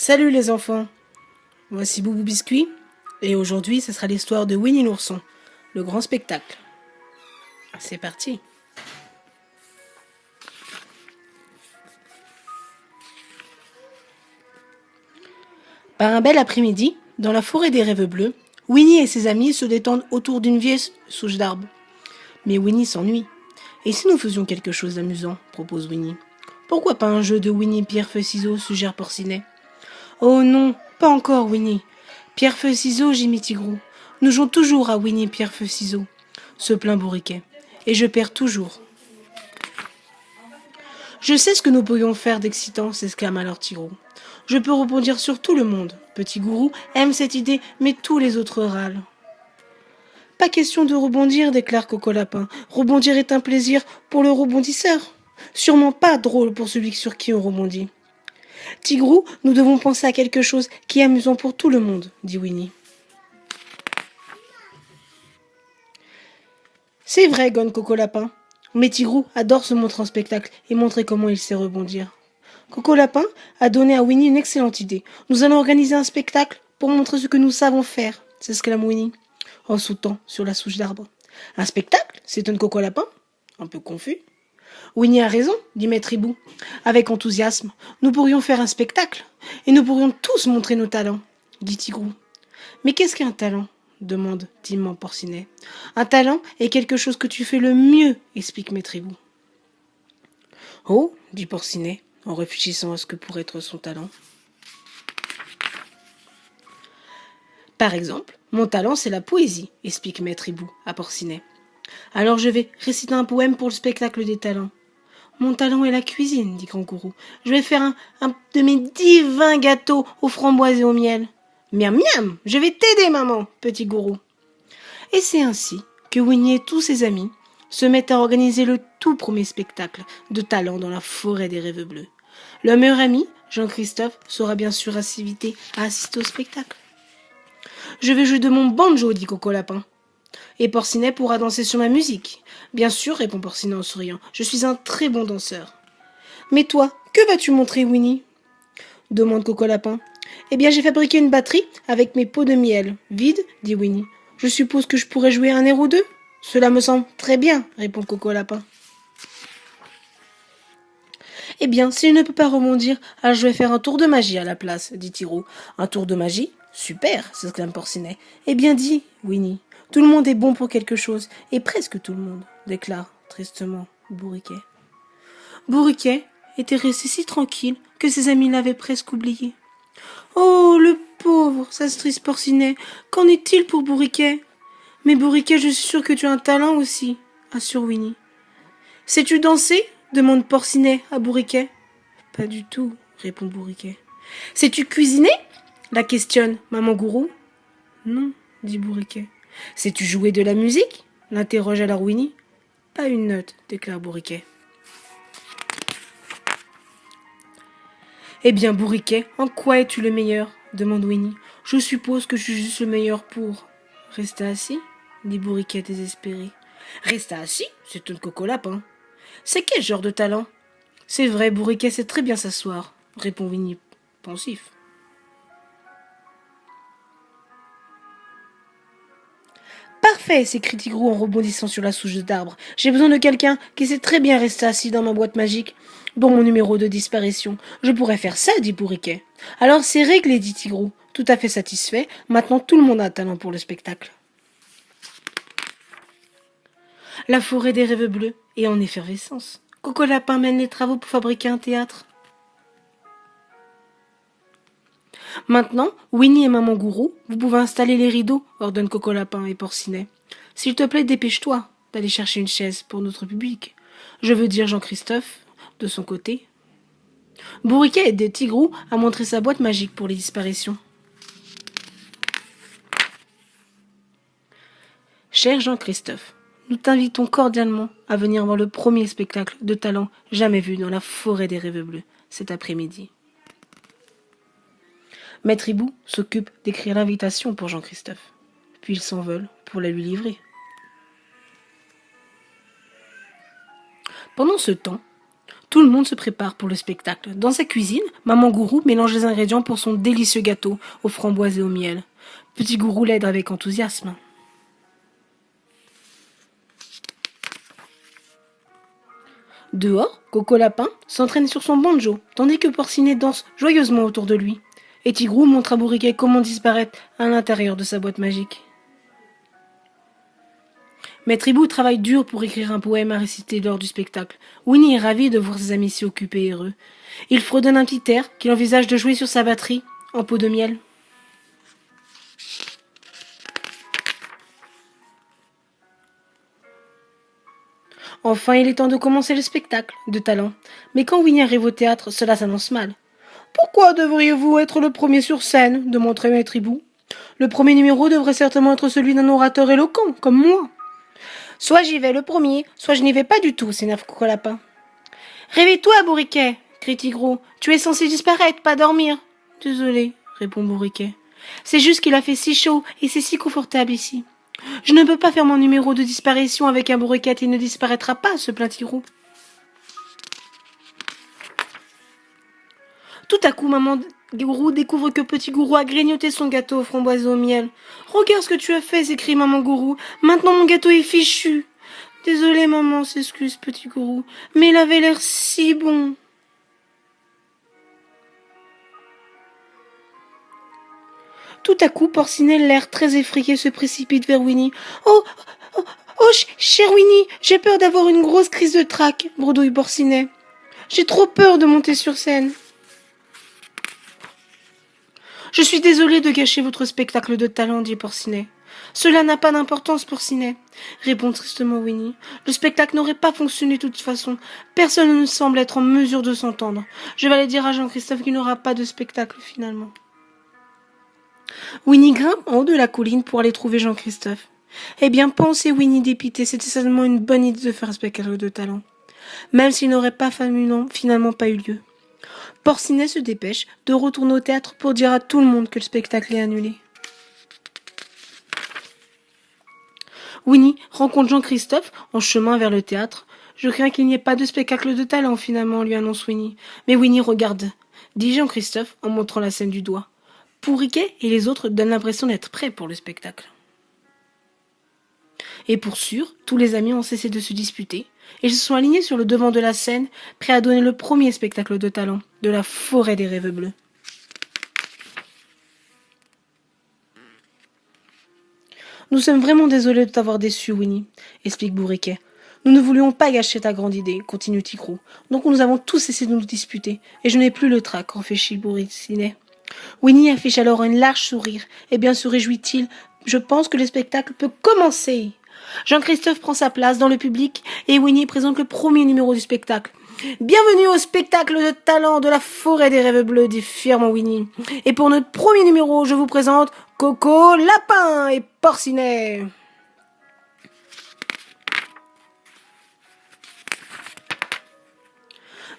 Salut les enfants, voici Boubou Biscuit et aujourd'hui ce sera l'histoire de Winnie l'ourson, le grand spectacle. C'est parti. Par un bel après-midi, dans la forêt des rêves bleus, Winnie et ses amis se détendent autour d'une vieille souche d'arbre. Mais Winnie s'ennuie. Et si nous faisions quelque chose d'amusant, propose Winnie. Pourquoi pas un jeu de Winnie, pierre, feuille, ciseaux, suggère Porcinet. Oh non, pas encore, Winnie. Pierre, feuille, ciseaux, Jimmy Tigrou. Nous jouons toujours à Winnie, pierre, feuille, ciseaux, se plaint Bourriquet. Et je perds toujours. Je sais ce que nous pourrions faire d'excitant, s'exclame alors Tigrou. Je peux rebondir sur tout le monde. Petit Gourou aime cette idée, mais tous les autres râlent. Pas question de rebondir, déclare Coco Lapin. Rebondir est un plaisir pour le rebondisseur. Sûrement pas drôle pour celui sur qui on rebondit. Tigrou, nous devons penser à quelque chose qui est amusant pour tout le monde, dit Winnie. C'est vrai, gonne Coco Lapin. Mais Tigrou adore se montrer en spectacle et montrer comment il sait rebondir. Coco Lapin a donné à Winnie une excellente idée. Nous allons organiser un spectacle pour montrer ce que nous savons faire, s'exclame Winnie, en sautant sur la souche d'arbre. Un spectacle s'étonne Coco Lapin, un peu confus. Winnie a raison, dit Maître Hibou, avec enthousiasme. Nous pourrions faire un spectacle, et nous pourrions tous montrer nos talents, dit Tigrou. Mais qu'est-ce qu'un talent demande timidement Porcinet. Un talent est quelque chose que tu fais le mieux, explique Maître Hibou. Oh, dit Porcinet, en réfléchissant à ce que pourrait être son talent. Par exemple, mon talent c'est la poésie, explique Maître Hibou à Porcinet. Alors je vais réciter un poème pour le spectacle des talents. Mon talent est la cuisine, dit Kangourou. Je vais faire un de mes divins gâteaux aux framboises et au miel. Miam miam, je vais t'aider, maman, petit gourou. Et c'est ainsi que Winnie et tous ses amis se mettent à organiser le tout premier spectacle de talent dans la forêt des rêves bleus. Leur meilleur ami, Jean-Christophe, sera bien sûr invité à assister au spectacle. Je vais jouer de mon banjo, dit Coco Lapin. Et Porcinet pourra danser sur ma musique. Bien sûr, répond Porcinet en souriant. Je suis un très bon danseur. Mais toi, que vas-tu montrer, Winnie demande Coco Lapin. Eh bien, j'ai fabriqué une batterie avec mes pots de miel. Vide, dit Winnie. Je suppose que je pourrais jouer un air ou deux. Cela me semble très bien, répond Coco Lapin. Eh bien, si je ne peux pas rebondir, alors je vais faire un tour de magie à la place, dit Tigrou. Un tour de magie? Super, s'exclame Porcinet. Eh bien dit, Winnie. Tout le monde est bon pour quelque chose, et presque tout le monde, déclare tristement Bourriquet. Bourriquet était resté si tranquille que ses amis l'avaient presque oublié. Oh, le pauvre, s'attriste Porcinet. Qu'en est-il pour Bourriquet? Mais Bourriquet, je suis sûr que tu as un talent aussi, assure Winnie. Sais-tu danser demande Porcinet à Bourriquet. Pas du tout, répond Bourriquet. Sais-tu cuisiner la questionne Maman Gourou. Non, dit Bourriquet. Sais-tu jouer de la musique l'interroge alors Winnie. Pas une note, déclare Bourriquet. Eh bien, Bourriquet, en quoi es-tu le meilleur demande Winnie. Je suppose que je suis juste le meilleur pour rester assis, dit Bourriquet désespéré. Rester assis, c'est une Coco Lapin. C'est quel genre de talent? C'est vrai, Bourriquet sait très bien s'asseoir, répond Winnie, pensif. Parfait, s'écrie Tigrou en rebondissant sur la souche d'arbre. J'ai besoin de quelqu'un qui sait très bien rester assis dans ma boîte magique, dont mon numéro de disparition. Je pourrais faire ça, dit Bourriquet. Alors c'est réglé, dit Tigrou, tout à fait satisfait. Maintenant tout le monde a un talent pour le spectacle. La forêt des rêves bleus est en effervescence. Coco Lapin mène les travaux pour fabriquer un théâtre. Maintenant, Winnie et Maman Gourou, vous pouvez installer les rideaux, ordonne Coco Lapin et Porcinet. S'il te plaît, dépêche-toi d'aller chercher une chaise pour notre public. Je veux dire Jean-Christophe, de son côté. Bourriquet aide Tigrou à montrer sa boîte magique pour les disparitions. Cher Jean-Christophe, nous t'invitons cordialement à venir voir le premier spectacle de talent jamais vu dans la forêt des rêves bleus cet après-midi. Maître Hibou s'occupe d'écrire l'invitation pour Jean-Christophe. Puis ils s'envolent pour la lui livrer. Pendant ce temps, Tout le monde se prépare pour le spectacle. Dans sa cuisine, maman Gourou mélange les ingrédients pour son délicieux gâteau aux framboises et au miel. Petit Gourou l'aide avec enthousiasme. Dehors, Coco Lapin s'entraîne sur son banjo, tandis que Porcinet danse joyeusement autour de lui. Et Tigrou montre à Bourriquet comment disparaître à l'intérieur de sa boîte magique. Maître Hibou travaille dur pour écrire un poème à réciter lors du spectacle. Winnie est ravi de voir ses amis si occupés et heureux. Il fredonne un petit air qu'il envisage de jouer sur sa batterie en pot de miel. Enfin, il est temps de commencer le spectacle de talent. Mais quand Winnie arrive au théâtre, cela s'annonce mal. « Pourquoi devriez-vous être le premier sur scène ?» demande Maître Hibou. « Le premier numéro devrait certainement être celui d'un orateur éloquent, comme moi. »« Soit j'y vais le premier, soit je n'y vais pas du tout, » s'énerve Coco Lapin. « Réveille-toi, Bourriquet !» crie Tigrou. « Tu es censé disparaître, pas dormir. »« Désolé, » répond Bourriquet. « C'est juste qu'il a fait si chaud et c'est si confortable ici. »« Je ne peux pas faire mon numéro de disparition avec un bourriquet, il ne disparaîtra pas, » se plaint Tigrou. Tout à coup, maman Gourou découvre que Petit Gourou a grignoté son gâteau aux framboises au miel. « Regarde ce que tu as fait !» s'écrie maman Gourou. « Maintenant mon gâteau est fichu. »« Désolé maman » s'excuse Petit Gourou. « Mais il avait l'air si bon. » Tout à coup, Porcinet, l'air très effrayé, se précipite vers Winnie. « Oh, chère Winnie, j'ai peur d'avoir une grosse crise de trac » bredouille Porcinet. « J'ai trop peur de monter sur scène. » « Je suis désolé de gâcher votre spectacle de talent, » dit Porcinet. « Cela n'a pas d'importance, Porcinet, » répond tristement Winnie. « Le spectacle n'aurait pas fonctionné de toute façon. Personne ne semble être en mesure de s'entendre. Je vais aller dire à Jean-Christophe qu'il n'aura pas de spectacle finalement. » Winnie grimpe en haut de la colline pour aller trouver Jean-Christophe. Eh bien, pensez Winnie dépitée, c'était seulement une bonne idée de faire un spectacle de talent, même s'il n'aurait pas finalement pas eu lieu. Porcinet se dépêche de retourner au théâtre pour dire à tout le monde que le spectacle est annulé. Winnie rencontre Jean-Christophe en chemin vers le théâtre. « Je crains qu'il n'y ait pas de spectacle de talent finalement, » lui annonce Winnie. Mais Winnie regarde, dit Jean-Christophe en montrant la scène du doigt. Bourriquet et les autres donnent l'impression d'être prêts pour le spectacle. Et pour sûr, tous les amis ont cessé de se disputer et se sont alignés sur le devant de la scène, prêts à donner le premier spectacle de talent de la forêt des rêves bleus. « Nous sommes vraiment désolés de t'avoir déçu, Winnie, » explique Bourriquet. « Nous ne voulions pas gâcher ta grande idée, » continue Tigrou. « Donc nous avons tous cessé de nous disputer, et je n'ai plus le trac, » réfléchit Bourriquet. Winnie affiche alors un large sourire. Eh bien, se réjouit-il, je pense que le spectacle peut commencer. Jean-Christophe prend sa place dans le public et Winnie présente le premier numéro du spectacle. Bienvenue au spectacle de talent de la forêt des rêves bleus, dit fièrement Winnie. Et pour notre premier numéro, je vous présente Coco Lapin et Porcinet.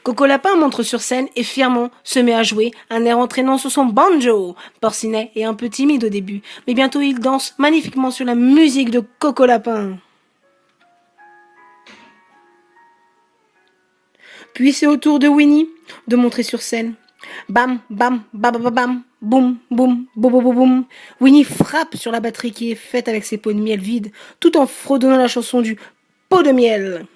Coco Lapin montre sur scène et fièrement se met à jouer un air entraînant sur son banjo. Porcinet est un peu timide au début, mais bientôt il danse magnifiquement sur la musique de Coco Lapin. Puis c'est au tour de Winnie de montrer sur scène. Bam, bam, bam, bam, bam, boum, boum, boum, boum, boum, boum. Winnie frappe sur la batterie qui est faite avec ses pots de miel vides, tout en fredonnant la chanson du pot de miel.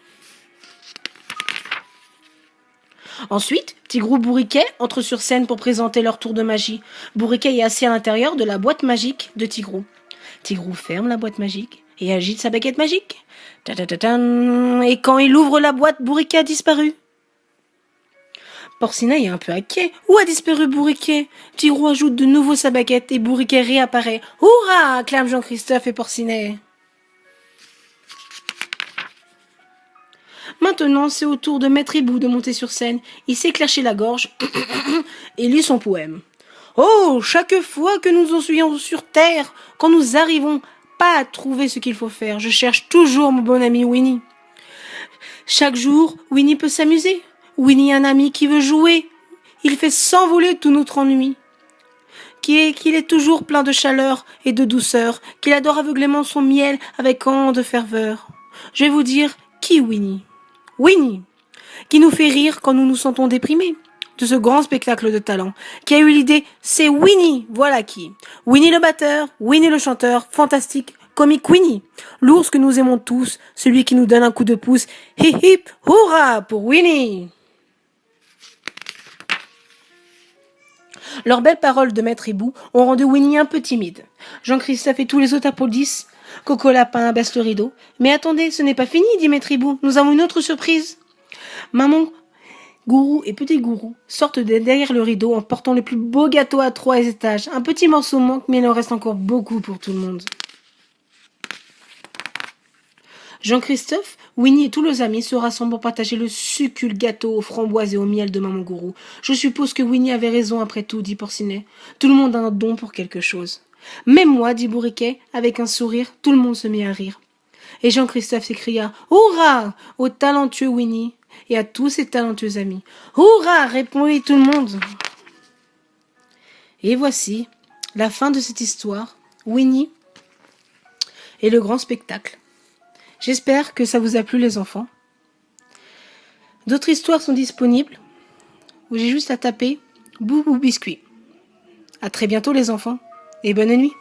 Ensuite, Tigrou Bourriquet entre sur scène pour présenter leur tour de magie. Bourriquet est assis à l'intérieur de la boîte magique de Tigrou. Tigrou ferme la boîte magique et agite sa baguette magique. Et quand il ouvre la boîte, Bourriquet a disparu. Porcinet est un peu inquiet. Où a disparu Bourriquet? Tigrou ajoute de nouveau sa baguette et Bourriquet réapparaît. Hurrah! Acclament Jean-Christophe et Porcinet. Maintenant, c'est au tour de Maître Hibou de monter sur scène. Il s'éclaircit la gorge et lit son poème. Oh, chaque fois que nous en soyons sur terre, quand nous arrivons pas à trouver ce qu'il faut faire, je cherche toujours mon bon ami Winnie. Chaque jour, Winnie peut s'amuser. Winnie est un ami qui veut jouer. Il fait s'envoler tout notre ennui. Qu'il est toujours plein de chaleur et de douceur, qu'il adore aveuglément son miel avec tant de ferveur. Je vais vous dire qui Winnie. Winnie, qui nous fait rire quand nous nous sentons déprimés. De ce grand spectacle de talent. Qui a eu l'idée? C'est Winnie, voilà qui. Winnie le batteur, Winnie le chanteur, fantastique, comique Winnie. L'ours que nous aimons tous, celui qui nous donne un coup de pouce. Hip hip, hurrah pour Winnie! Leurs belles paroles de Maître Hibou ont rendu Winnie un peu timide. Jean-Christophe et tous les autres applaudissent. Coco Lapin baisse le rideau. Mais attendez, ce n'est pas fini, dit Maître Hibou. Nous avons une autre surprise. Maman Gourou et Petit Gourou sortent de derrière le rideau en portant le plus beau gâteau à 3 étages. Un petit morceau manque, mais il en reste encore beaucoup pour tout le monde. Jean-Christophe, Winnie et tous leurs amis se rassemblent pour partager le succulent gâteau aux framboises et au miel de Maman Gourou. Je suppose que Winnie avait raison après tout, dit Porcinet. Tout le monde a un don pour quelque chose. Même moi, dit Bourriquet, avec un sourire, tout le monde se mit à rire. Et Jean-Christophe s'écria « Hurrah !» au talentueux Winnie et à tous ses talentueux amis. « Hurrah !» répondit tout le monde. Et voici la fin de cette histoire, Winnie et le grand spectacle. J'espère que ça vous a plu les enfants. D'autres histoires sont disponibles. J'ai juste à taper Boubou Biscuit. À très bientôt les enfants et bonne nuit.